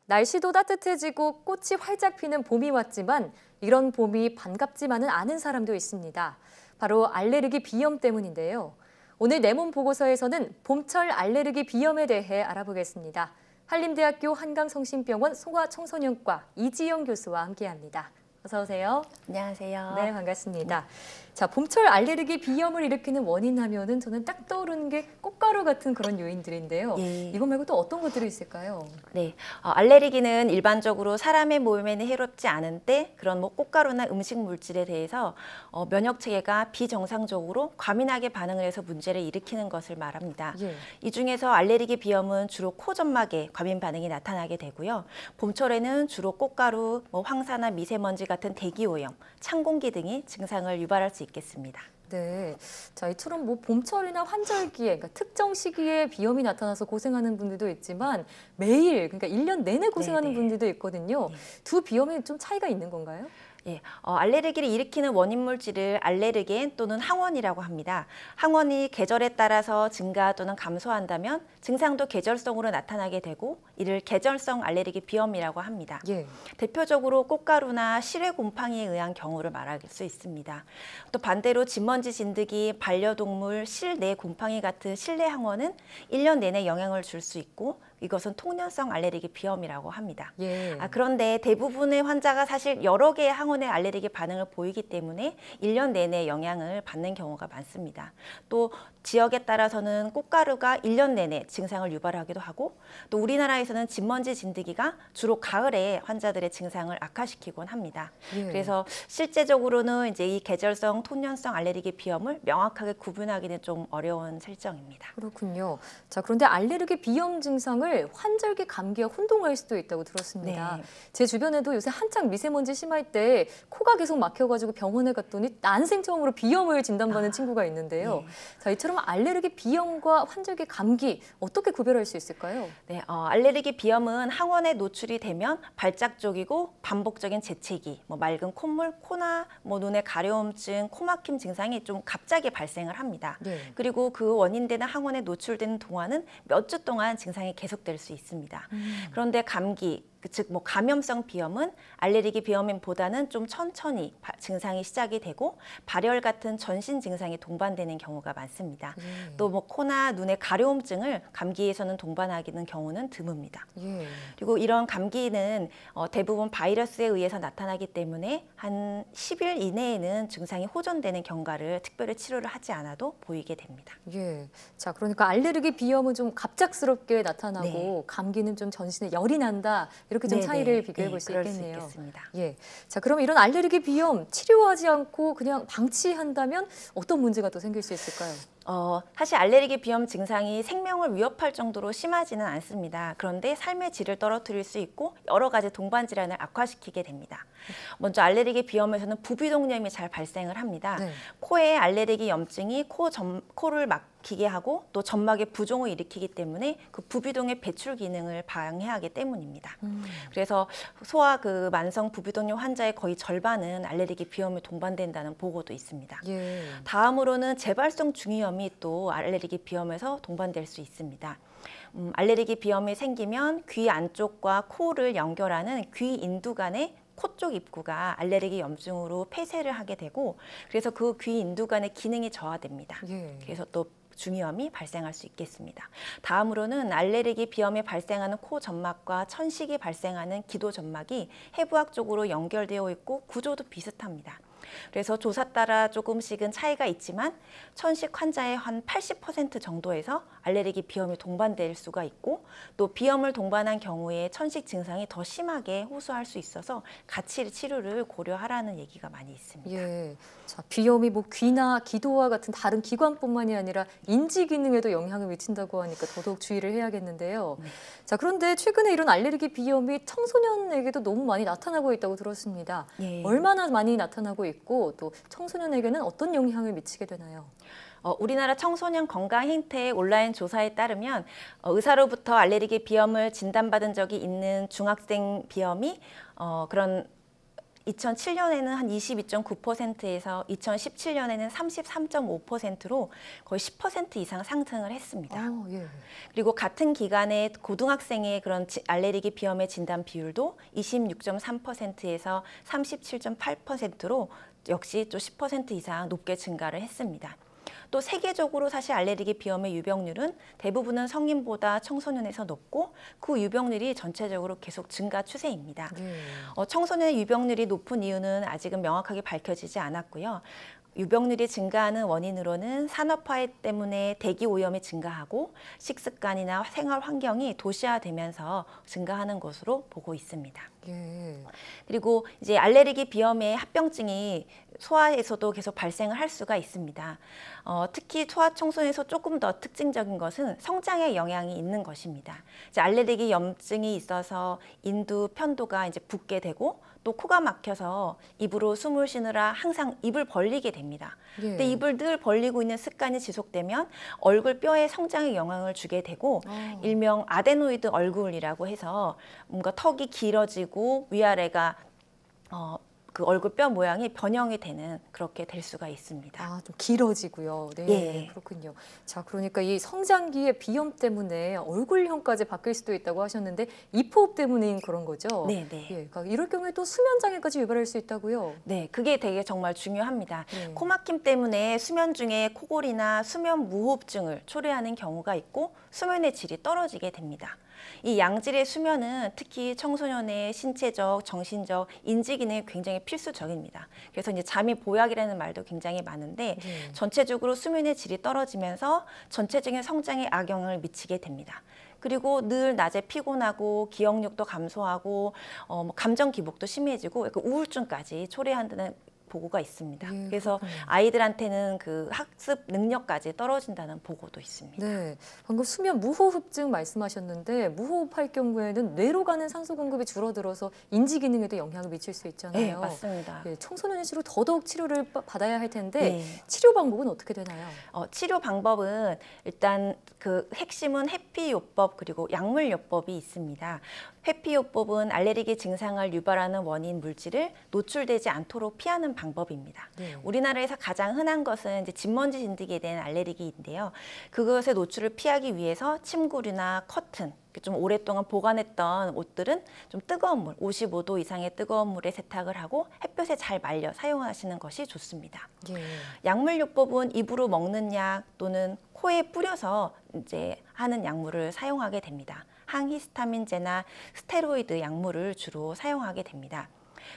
날씨도 따뜻해지고 꽃이 활짝 피는 봄이 왔지만 이런 봄이 반갑지만은 않은 사람도 있습니다. 바로 알레르기 비염 때문인데요. 오늘 내 몸 보고서에서는 봄철 알레르기 비염에 대해 알아보겠습니다. 한림대학교 한강성심병원 소아청소년과 이지영 교수와 함께합니다. 어서 오세요. 안녕하세요. 네, 반갑습니다. 자, 봄철 알레르기 비염을 일으키는 원인 하면은 저는 딱 떠오르는 게 꽃가루 같은 그런 요인들인데요. 예. 이거 말고 또 어떤 것들이 있을까요? 네, 알레르기는 일반적으로 사람의 몸에는 해롭지 않은데 그런 꽃가루나 음식 물질에 대해서 면역 체계가 비정상적으로 과민하게 반응을 해서 문제를 일으키는 것을 말합니다. 예. 이 중에서 알레르기 비염은 주로 코 점막에 과민 반응이 나타나게 되고요. 봄철에는 주로 꽃가루, 황사나 미세먼지 같은 대기 오염, 찬 공기 등이 증상을 유발할 수 있겠습니다. 네. 자, 이처럼 봄철이나 환절기에, 그러니까 특정 시기에 비염이 나타나서 고생하는 분들도 있지만 매일, 그러니까 1년 내내 고생하는 네네. 분들도 있거든요. 두 비염에 좀 차이가 있는 건가요? 예, 알레르기를 일으키는 원인 물질을 알레르겐 또는 항원이라고 합니다. 항원이 계절에 따라서 증가 또는 감소한다면 증상도 계절성으로 나타나게 되고 이를 계절성 알레르기 비염이라고 합니다. 예. 대표적으로 꽃가루나 실외 곰팡이에 의한 경우를 말할 수 있습니다. 또 반대로 진먼지 진드기, 반려동물, 실내 곰팡이 같은 실내 항원은 1년 내내 영향을 줄 수 있고 이것은 통년성 알레르기 비염이라고 합니다. 예. 그런데 대부분의 환자가 사실 여러 개의 항원의 알레르기 반응을 보이기 때문에 1년 내내 영향을 받는 경우가 많습니다. 또 지역에 따라서는 꽃가루가 1년 내내 증상을 유발하기도 하고 또 우리나라에서는 진먼지 진드기가 주로 가을에 환자들의 증상을 악화시키곤 합니다. 예. 그래서 실제적으로는 이제 이 계절성 통년성 알레르기 비염을 명확하게 구분하기는 좀 어려운 설정입니다. 그렇군요. 자, 그런데 알레르기 비염 증상을 환절기 감기와 혼동할 수도 있다고 들었습니다. 네. 제 주변에도 요새 한창 미세먼지 심할 때 코가 계속 막혀가지고 병원에 갔더니 난생 처음으로 비염을 진단받는 친구가 있는데요. 네. 자, 이처럼 알레르기 비염과 환절기 감기 어떻게 구별할 수 있을까요? 네, 알레르기 비염은 항원에 노출이 되면 발작적이고 반복적인 재채기, 맑은 콧물, 코나 눈의 가려움증, 코막힘 증상이 좀 갑자기 발생을 합니다. 네. 그리고 그 원인되는 항원에 노출되는 동안은 몇 주 동안 증상이 계속될 수 있습니다. 그런데 감기, 즉 감염성 비염은 알레르기 비염보다는 좀 천천히 증상이 시작이 되고 발열 같은 전신 증상이 동반되는 경우가 많습니다. 또 코나 눈의 가려움증을 감기에서는 동반하기는 경우는 드뭅니다. 예. 그리고 이런 감기는 대부분 바이러스에 의해서 나타나기 때문에 한 10일 이내에는 증상이 호전되는 경과를 특별히 치료를 하지 않아도 보이게 됩니다. 예. 자, 그러니까 알레르기 비염은 좀 갑작스럽게 나타나고 네. 감기는 좀 전신에 열이 난다. 이렇게 좀 네네. 차이를 비교해 볼 수 그럴 있겠네요. 수 있겠습니다. 예. 자, 그럼 이런 알레르기 비염 치료하지 않고 그냥 방치한다면 어떤 문제가 또 생길 수 있을까요? 사실 알레르기 비염 증상이 생명을 위협할 정도로 심하지는 않습니다. 그런데 삶의 질을 떨어뜨릴 수 있고 여러 가지 동반 질환을 악화시키게 됩니다. 먼저 알레르기 비염에서는 부비동염이 잘 발생을 합니다. 네. 코에 알레르기 염증이 코를 막히게 하고 또 점막의 부종을 일으키기 때문에 그 부비동의 배출 기능을 방해하기 때문입니다. 그래서 소아 만성 부비동염 환자의 거의 절반은 알레르기 비염에 동반된다는 보고도 있습니다. 예. 다음으로는 재발성 중이염이 또 알레르기 비염에서 동반될 수 있습니다. 알레르기 비염이 생기면 귀 안쪽과 코를 연결하는 귀 인두관의 코 쪽 입구가 알레르기 염증으로 폐쇄를 하게 되고 그래서 그 귀 인두관의 기능이 저하됩니다. 예. 그래서 또 중이염이 발생할 수 있겠습니다. 다음으로는 알레르기 비염이 발생하는 코 점막과 천식이 발생하는 기도 점막이 해부학적으로 연결되어 있고 구조도 비슷합니다. 그래서 조사 따라 조금씩은 차이가 있지만 천식 환자의 한 80% 정도에서 알레르기 비염이 동반될 수가 있고 또 비염을 동반한 경우에 천식 증상이 더 심하게 호소할 수 있어서 같이 치료를 고려하라는 얘기가 많이 있습니다. 예. 자, 비염이 귀나 기도와 같은 다른 기관뿐만이 아니라 인지 기능에도 영향을 미친다고 하니까 더더욱 주의를 해야겠는데요. 자, 그런데 최근에 이런 알레르기 비염이 청소년에게도 너무 많이 나타나고 있다고 들었습니다. 예. 얼마나 많이 나타나고 있고 또 청소년에게는 어떤 영향을 미치게 되나요? 우리나라 청소년 건강 행태 온라인 조사에 따르면 의사로부터 알레르기 비염을 진단받은 적이 있는 중학생 비염이 그런 2007년에는 한 22.9%에서 2017년에는 33.5%로 거의 10% 이상 상승을 했습니다. 예. 그리고 같은 기간에 고등학생의 그런 알레르기 비염의 진단 비율도 26.3%에서 37.8%로 역시 또 10% 이상 높게 증가를 했습니다. 또 세계적으로 사실 알레르기 비염의 유병률은 대부분은 성인보다 청소년에서 높고 그 유병률이 전체적으로 계속 증가 추세입니다. 청소년의 유병률이 높은 이유는 아직은 명확하게 밝혀지지 않았고요. 유병률이 증가하는 원인으로는 산업화 때문에 대기 오염이 증가하고 식습관이나 생활 환경이 도시화되면서 증가하는 것으로 보고 있습니다. 예. 그리고 이제 알레르기 비염의 합병증이 소아에서도 계속 발생을 할 수가 있습니다. 특히 소아 청소년에서 조금 더 특징적인 것은 성장에 영향이 있는 것입니다. 이제 알레르기 염증이 있어서 인두, 편도가 이제 붓게 되고 또 코가 막혀서 입으로 숨을 쉬느라 항상 입을 벌리게 됩니다. 근데 입을 늘 벌리고 있는 습관이 지속되면 얼굴 뼈의 성장에 영향을 주게 되고 일명 아데노이드 얼굴이라고 해서 뭔가 턱이 길어지고 위아래가 그 얼굴 뼈 모양이 변형이 되는 그렇게 될 수가 있습니다. 좀 길어지고요. 네, 예. 그렇군요. 자, 그러니까 이 성장기의 비염 때문에 얼굴형까지 바뀔 수도 있다고 하셨는데 입호흡 때문인 그런 거죠? 네. 예, 그러니까 이럴 경우에 또 수면 장애까지 유발할 수 있다고요? 네, 그게 되게 정말 중요합니다. 네. 코막힘 때문에 수면 중에 코골이나 수면 무호흡증을 초래하는 경우가 있고 수면의 질이 떨어지게 됩니다. 이 양질의 수면은 특히 청소년의 신체적, 정신적, 인지 기능이 굉장히 필수적입니다. 그래서 이제 잠이 보약이라는 말도 굉장히 많은데 전체적으로 수면의 질이 떨어지면서 전체적인 성장에 악영향을 미치게 됩니다. 그리고 늘 낮에 피곤하고 기억력도 감소하고 감정 기복도 심해지고 우울증까지 초래한다는 보고가 있습니다. 예, 그래서 그렇군요. 아이들한테는 그 학습 능력까지 떨어진다는 보고도 있습니다. 네, 방금 수면 무호흡증 말씀하셨는데 무호흡할 경우에는 뇌로 가는 산소 공급이 줄어들어서 인지 기능에도 영향을 미칠 수 있잖아요. 네, 맞습니다. 예, 청소년일수록 더더욱 치료를 받아야 할 텐데 네. 치료 방법은 어떻게 되나요? 치료 방법은 일단 그 핵심은 해피요법 그리고 약물요법이 있습니다. 회피요법은 알레르기 증상을 유발하는 원인 물질을 노출되지 않도록 피하는 방법입니다. 네. 우리나라에서 가장 흔한 것은 이제 진먼지 진드기에 대한 알레르기인데요. 그것의 노출을 피하기 위해서 침구류나 커튼, 좀 오랫동안 보관했던 옷들은 좀 뜨거운 물, 55도 이상의 뜨거운 물에 세탁을 하고 햇볕에 잘 말려 사용하시는 것이 좋습니다. 예. 약물요법은 입으로 먹는 약 또는 코에 뿌려서 이제 하는 약물을 사용하게 됩니다. 항히스타민제나 스테로이드 약물을 주로 사용하게 됩니다.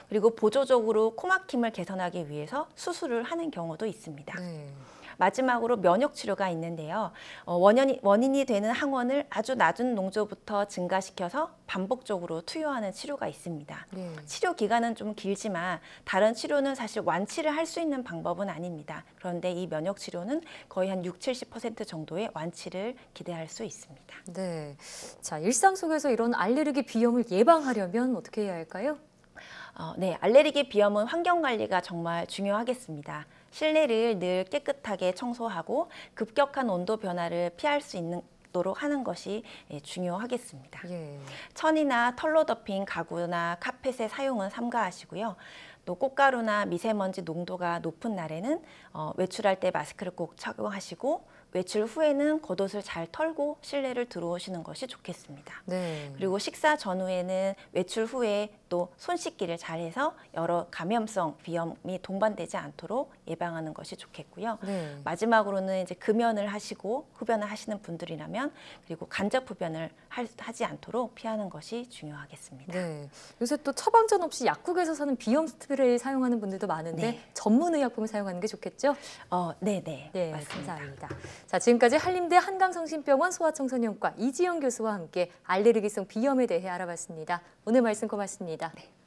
그리고 보조적으로 코막힘을 개선하기 위해서 수술을 하는 경우도 있습니다. 네. 마지막으로 면역 치료가 있는데요. 원인이 되는 항원을 아주 낮은 농도부터 증가시켜서 반복적으로 투여하는 치료가 있습니다. 네. 치료 기간은 좀 길지만 다른 치료는 사실 완치를 할 수 있는 방법은 아닙니다. 그런데 이 면역 치료는 거의 한 60-70% 정도의 완치를 기대할 수 있습니다. 네. 자, 일상 속에서 이런 알레르기 비염을 예방하려면 어떻게 해야 할까요? 네, 알레르기 비염은 환경 관리가 정말 중요하겠습니다. 실내를 늘 깨끗하게 청소하고 급격한 온도 변화를 피할 수 있도록 하는 것이 중요하겠습니다. 예. 천이나 털로 덮인 가구나 카펫의 사용은 삼가하시고요. 또 꽃가루나 미세먼지 농도가 높은 날에는 외출할 때 마스크를 꼭 착용하시고 외출 후에는 겉옷을 잘 털고 실내를 들어오시는 것이 좋겠습니다. 네. 그리고 식사 전후에는 외출 후에 또 손 씻기를 잘해서 여러 감염성 비염이 동반되지 않도록 예방하는 것이 좋겠고요. 네. 마지막으로는 이제 금연을 하시고 흡연을 하시는 분들이라면 그리고 간접 흡연을 하지 않도록 피하는 것이 중요하겠습니다. 네. 요새 또 처방전 없이 약국에서 사는 비염 스프레이 사용하는 분들도 많은데 네. 전문 의약품을 사용하는 게 좋겠죠? 네네. 네, 맞습니다. 감사합니다. 자, 지금까지 한림대 한강성심병원 소아청소년과 이지영 교수와 함께 알레르기성 비염에 대해 알아봤습니다. 오늘 말씀 고맙습니다. 네.